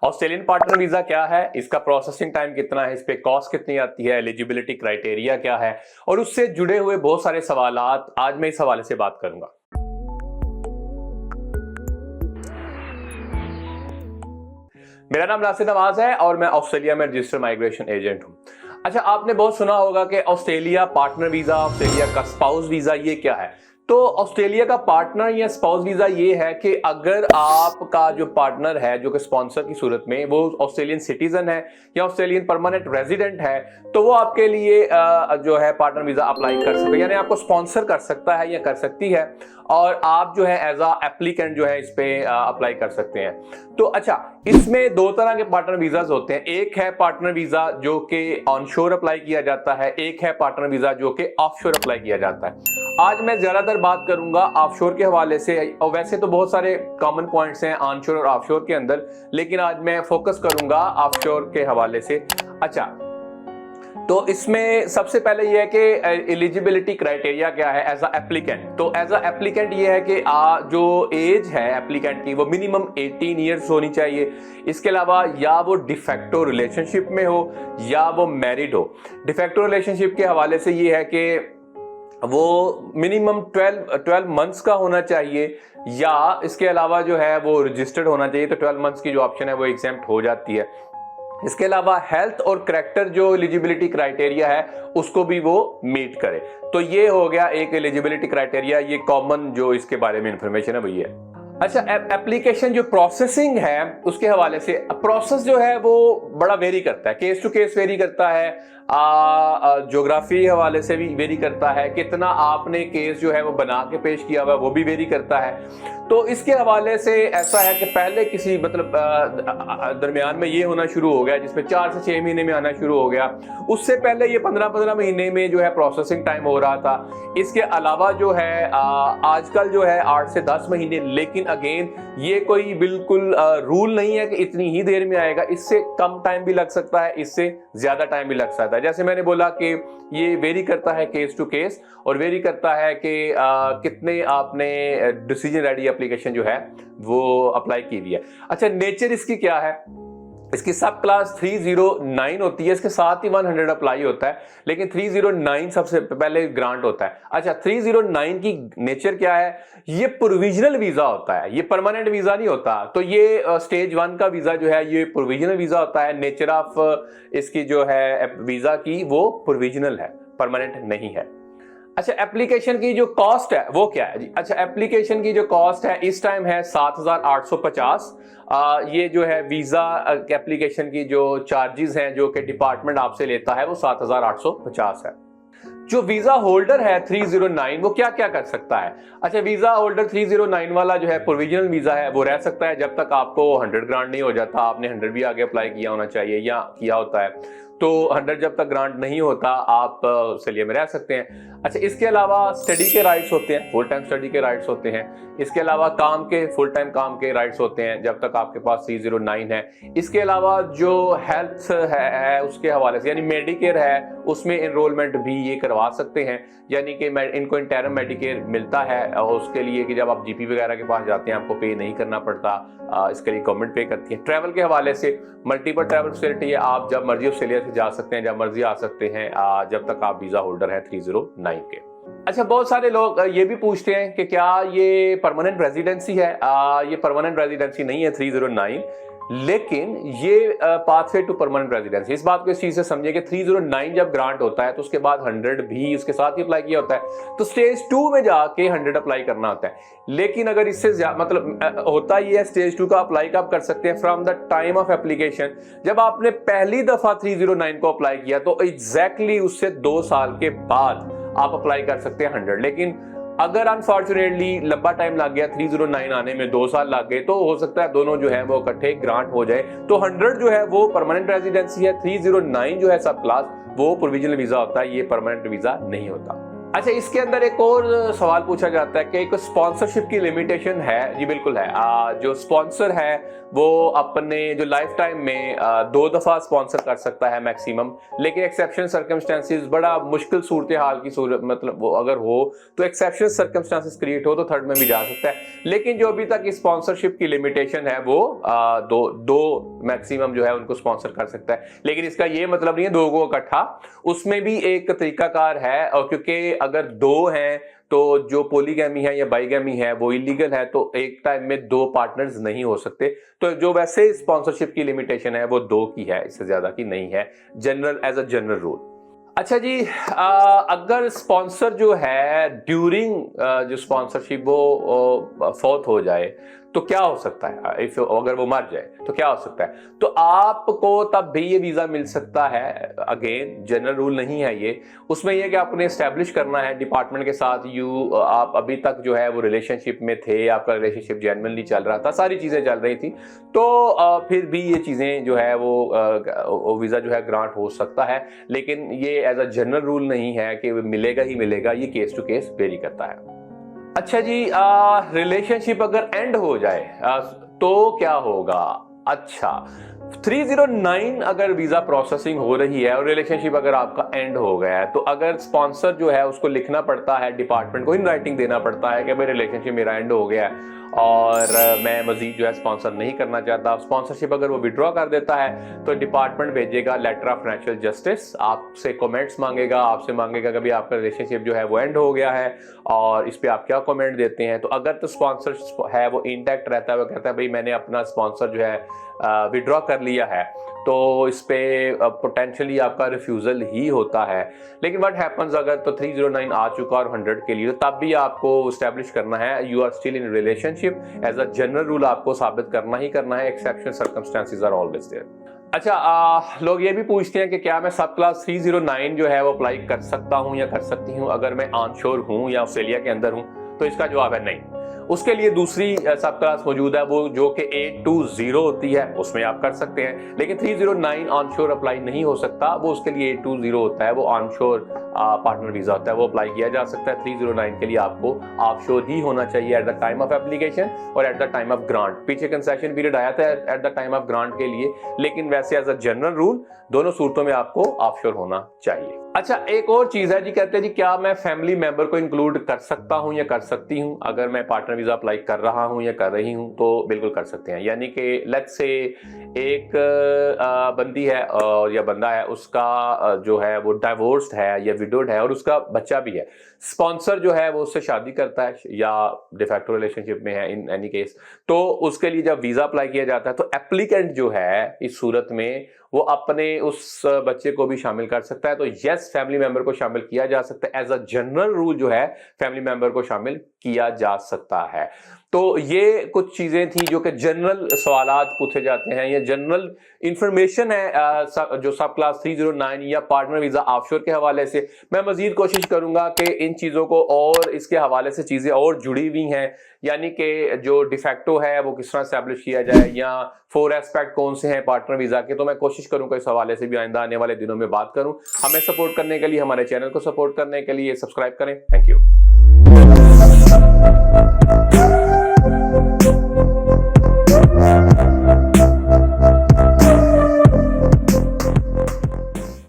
Australian partner visa क्या है, इसका प्रोसेसिंग टाइम कितना है, इस पे कॉस्ट कितनी आती है, एलिजिबिलिटी क्राइटेरिया क्या है और उससे जुड़े हुए बहुत सारे सवालात आज मैं इस हवाले से बात करूंगा। मेरा नाम नासिर नवाज है और मैं ऑस्ट्रेलिया में रजिस्टर्ड माइग्रेशन एजेंट हूं। अच्छा, आपने बहुत सुना होगा कि ऑस्ट्रेलिया पार्टनर वीजा, ऑस्ट्रेलिया का स्पाउस वीजा, ये क्या है? तो ऑस्ट्रेलिया का पार्टनर या स्पाउस वीजा ये है कि अगर आपका जो पार्टनर है जो कि स्पॉन्सर की सूरत में वो ऑस्ट्रेलियन सिटीजन है या ऑस्ट्रेलियन परमानेंट रेजिडेंट है तो वो आपके लिए जो है पार्टनर वीजा अप्लाई कर सकते हैं, यानी आपको स्पॉन्सर कर सकता है या कर सकती है और आप जो है एज अ एप्लीकेंट जो है इस पे अप्लाई कर सकते हैं। तो अच्छा, इसमें दो तरह के पार्टनर वीजाज होते हैं। एक है पार्टनर वीजा जो कि ऑनशोर अप्लाई किया जाता है, एक है पार्टनर वीजा जो कि ऑफशोर अप्लाई किया जाता है। आज मैं ज्यादातर बात करूंगा ऑफशोर के हवाले से, और वैसे तो बहुत सारे कॉमन पॉइंट्स हैं ऑनशोर और ऑफशोर के अंदर, लेकिन आज मैं फोकस करूंगा ऑफशोर के हवाले से। अच्छा, तो इसमें सबसे पहले यह है कि एलिजिबिलिटी क्राइटेरिया क्या है एज अ एप्लीकेंट। तो एज अ एप्लीकेंट ये है कि जो एज है एप्लीकेंट की वो मिनिमम 18 ईयर्स होनी चाहिए। इसके अलावा या वो डिफेक्टो रिलेशनशिप में हो या वो मैरिड हो। डिफेक्टो रिलेशनशिप के हवाले से ये है कि वो मिनिमम 12 मंथ्स का होना चाहिए या इसके अलावा जो है वो रजिस्टर्ड होना चाहिए। तो 12 मंथ्स की जो ऑप्शन है वो एग्जेम्प्ट हो जाती है। इसके अलावा हेल्थ और कैरेक्टर जो एलिजिबिलिटी क्राइटेरिया है उसको भी वो मीट करे। तो ये हो गया एक एलिजिबिलिटी क्राइटेरिया, ये कॉमन जो इसके बारे में इंफॉर्मेशन है वही है। अच्छा, एप्लीकेशन जो प्रोसेसिंग है उसके हवाले से, प्रोसेस जो है वो बड़ा वेरी करता है, केस टू केस वेरी करता है, ज्योग्राफी हवाले से भी वेरी करता है, कितना आपने केस जो है वो बना के पेश किया हुआ वो भी वेरी करता है। तो इसके हवाले से ऐसा है कि पहले किसी मतलब दरमियान में ये होना शुरू हो गया जिसमें 4 से 6 महीने में आना शुरू हो गया। उससे पहले ये 15-15 महीने में जो है प्रोसेसिंग टाइम हो रहा था। इसके अलावा जो है आजकल जो है 8 से 10 महीने, लेकिन अगेन ये कोई बिल्कुल रूल नहीं है कि इतनी ही देर में आएगा। इससे कम टाइम भी लग सकता है, इससे ज्यादा टाइम भी लग सकता है। जैसे मैंने बोला कि ये वेरी करता है केस टू केस और वेरी करता है कि कितने आपने डिसीजन रेडी एप्लीकेशन जो है वो अप्लाई की हुई है। अच्छा, नेचर इसकी क्या है? इसकी सब क्लास 309 होती है, इसके साथ ही 100 अप्लाई होता है, लेकिन 309 सबसे पहले ग्रांट होता है। अच्छा, 309 की नेचर क्या है? ये प्रोविजनल वीजा होता है, ये परमानेंट वीजा नहीं होता। तो ये स्टेज 1 का वीजा जो है ये प्रोविजनल वीजा होता है। नेचर ऑफ इसकी जो है वीजा की वो प्रोविजनल है, परमानेंट नहीं है। अच्छा, एप्लीकेशन की जो कॉस्ट है वो क्या है जी? अच्छा, एप्लीकेशन की जो कॉस्ट है इस टाइम है 7,850। ये जो है वीजा एप्लीकेशन की जो चार्जेस हैं जो कि डिपार्टमेंट आपसे लेता है वो 7,850 है। जो वीजा होल्डर है 309 वो क्या क्या कर सकता है? अच्छा, वीजा होल्डर 309 वाला जो है प्रोविजनल वीजा है वो रह सकता है जब तक आपको 100 ग्रांट नहीं हो जाता। आपने 100 भी आगे अप्लाई किया होना चाहिए या किया होता है, तो 100 जब तक ग्रांट नहीं होता आप ऑस्ट्रेलिया में रह सकते हैं। अच्छा, इसके अलावा स्टडी के राइट्स होते हैं, फुल टाइम स्टडी के राइट्स होते हैं। इसके अलावा काम के फुल टाइम काम के राइट्स होते हैं जब तक आपके पास 309 है। इसके अलावा जो हेल्थ है उसके हवाले से, यानी मेडिकेयर है, उसमें एनरोलमेंट भी ये करवा सकते हैं, यानी कि इनको इंटरम मेडिकेयर मिलता है और उसके लिए कि जब आप जीपी वगैरह के पास जाते हैं आपको पे नहीं करना पड़ता, इसके लिए गवर्नमेंट पे करती है। ट्रैवल के हवाले से मल्टीपल ट्रैवल फैसिलिटी है, आप जब मर्जी ऑस्ट्रेलिया से जा सकते हैं, जब मर्जी आ सकते हैं, जब तक आप वीजा होल्डर हैं 309 के। अच्छा, बहुत सारे लोग ये भी पूछते हैं कि क्या ये परमानेंट रेजिडेंसी है? ये परमानेंट रेजिडेंसी नहीं है 309, लेकिन ये पाथवे टू परमानेंट रेजिडेंसी। इस बात को इस चीज से समझिए कि 309 जब ग्रांट होता है तो उसके बाद 100 भी उसके साथ ही अप्लाई किया होता है, तो स्टेज 2 में जाके 100 अप्लाई करना होता है। लेकिन अगर इससे मतलब होता ही है, स्टेज 2 का अप्लाई कब कर सकते हैं? From the time of application. जब आपने पहली दफा 309 को अप्लाई किया तो एग्जैक्टली उससे 2 साल के बाद आप अप्लाई कर सकते हैं 100। लेकिन अगर अनफॉर्चुनेटली लंबा टाइम लग गया, 309 आने में 2 साल लग गए, तो हो सकता है दोनों जो है वो इकट्ठे ग्रांट हो जाए। तो 100 जो है वो परमानेंट रेजिडेंसी है, 309 जो है सब क्लास वो प्रोविजनल वीजा होता है, ये परमानेंट वीजा नहीं होता। अच्छा, इसके अंदर एक और सवाल पूछा जाता है कि एक स्पॉन्सरशिप की लिमिटेशन है। जी बिल्कुल है। जो स्पॉन्सर है वो अपने जो लाइफ टाइम में 2 दफा स्पॉन्सर कर सकता है मैक्सिमम, लेकिन एक्सेप्शनल सर्कमस्टेंसेस, बड़ा मुश्किल सूरत हाल की सूरत, मतलब वो अगर हो तो एक्सेप्शनल सर्कमस्टेंसेस क्रिएट हो तो थर्ड में भी जा सकता है। लेकिन जो अभी तक स्पॉन्सरशिप की लिमिटेशन है वो दो मैक्सिमम जो है उनको स्पॉन्सर कर सकता है। लेकिन इसका ये मतलब नहीं है 2 को इकट्ठा, उसमें भी एक तरीकाकार है। और क्योंकि अगर 2 हैं तो जो पॉलीगैमी है या बाइगैमी है वो इलीगल है, तो एक टाइम में 2 पार्टनर्स नहीं हो सकते। तो जो वैसे स्पॉन्सरशिप की लिमिटेशन है वो 2 की है, इससे ज्यादा की नहीं है, general as a general rule. अच्छा जी, अगर स्पॉन्सर जो है ड्यूरिंग जो स्पॉन्सरशिप वो फौत हो जाए तो क्या हो सकता है? इफ अगर वो मर जाए तो क्या हो सकता है? तो आपको तब भी ये वीजा मिल सकता है। अगेन जनरल रूल नहीं है ये, उसमें ये कि आपने एस्टेब्लिश करना है डिपार्टमेंट के साथ। आप अभी तक जो है वो रिलेशनशिप में थे, आपका रिलेशनशिप जेन्युइनली चल रहा था, सारी चीजें चल रही थी, तो फिर भी ये चीजें जो है वो वीजा जो है ग्रांट हो सकता है। लेकिन ये एज अ जनरल रूल नहीं है कि मिलेगा ही मिलेगा, ये केस टू केस वेरी करता है। अच्छा जी, रिलेशनशिप अगर एंड हो जाए तो क्या होगा? अच्छा, 309 अगर वीजा प्रोसेसिंग हो रही है और रिलेशनशिप अगर आपका एंड हो गया है, तो अगर स्पॉन्सर जो है उसको लिखना पड़ता है, डिपार्टमेंट को इन राइटिंग देना पड़ता है कि भाई रिलेशनशिप मेरा एंड हो गया है और मैं मजीद जो है स्पॉन्सर नहीं करना चाहता। स्पॉन्सरशिप अगर वो विड्रॉ कर देता है तो डिपार्टमेंट भेजेगा लेटर ऑफ फाइनेंशियल जस्टिस, आपसे कमेंट्स मांगेगा, आपसे मांगेगा कि भाई आपका रिलेशनशिप जो है वो एंड हो गया है और इस पे आप क्या कमेंट देते हैं। तो अगर तो स्पॉन्सर है वो इंटैक्ट रहता है, वो कहता है भाई मैंने अपना स्पॉन्सर जो है विड्रॉ कर लिया है, तो इस पे पोटेंशियली आपका रिफ्यूजल ही होता है। लेकिन व्हाट हैपेंस अगर तो 309 आ चुका और 100 के लिए, तो तब भी आपको एस्टेब्लिश करना है you are still in relationship. As a general rule आपको साबित करना ही करना है, exceptional circumstances are always there. अच्छा, लोग ये भी पूछते हैं कि क्या मैं सब क्लास 309 जो है वो अप्लाई कर सकता हूं या कर सकती हूं अगर मैं ऑनशोर हूं या ऑस्ट्रेलिया के अंदर हूं? तो इसका जवाब है नहीं। उसके लिए दूसरी सब क्लास मौजूद है, वो जो कि 820 होती है, उसमें आप कर सकते हैं। लेकिन 309 ऑनशोर अप्लाई नहीं हो सकता, वो उसके लिए 820 होता है, वो ऑनशोर पार्टनर वीजा होता है, वो अप्लाई किया जा सकता है। 309 के लिए आपको ऑफशोर ही होना चाहिए at the time of application और at the time of grant. पीछे कंसेशन पीरियड आया था at the time of grant के लिए, लेकिन वैसे एज अ जनरल रूल दोनों सूरतों में आपको ऑफशोर होना चाहिए। अच्छा, एक और चीज है जी, कहते हैं जी क्या मैं फैमिली मेंबर को इंक्लूड कर सकता हूं या कर सकती हूं अगर मैं पार्टनर वीजा अप्लाई कर रहा हूं या कर रही हूं? तो बिल्कुल कर सकते हैं। यानी कि लेट्स से एक बंदी है और या बंदा है, उसका जो है वो डाइवोर्स्ड है या विडोड है और उसका बच्चा भी है। स्पॉन्सर जो है वो उससे शादी करता है या डिफैक्टो रिलेशनशिप में है इन एनी केस, तो उसके लिए जब वीजा अप्लाई किया जाता है तो एप्लीकेंट जो है इस सूरत में वो अपने उस बच्चे को भी शामिल कर सकता है। तो यस, फैमिली मेंबर को शामिल किया जा सकता है। एज अ जनरल रूल जो है फैमिली मेंबर को शामिल किया जा सकता है। तो ये कुछ चीजें थी जो कि जनरल सवालात पूछे जाते हैं, ये जनरल इंफॉर्मेशन है जो सब क्लास 309 या पार्टनर वीजा ऑफशोर के हवाले से। मैं मजीद कोशिश करूंगा कि इन चीजों को और इसके हवाले से चीजें और जुड़ी हुई हैं, यानी कि जो डिफैक्टो है वो किस तरह एस्टैब्लिश किया जाए या 4 एस्पेक्ट कौन से हैं पार्टनर वीजा के, तो मैं कोशिश करूंगा इस हवाले से भी आइंदा आने वाले दिनों में बात करूं। हमें सपोर्ट करने के लिए, हमारे चैनल को सपोर्ट करने के लिए सब्सक्राइब करें। Thank you.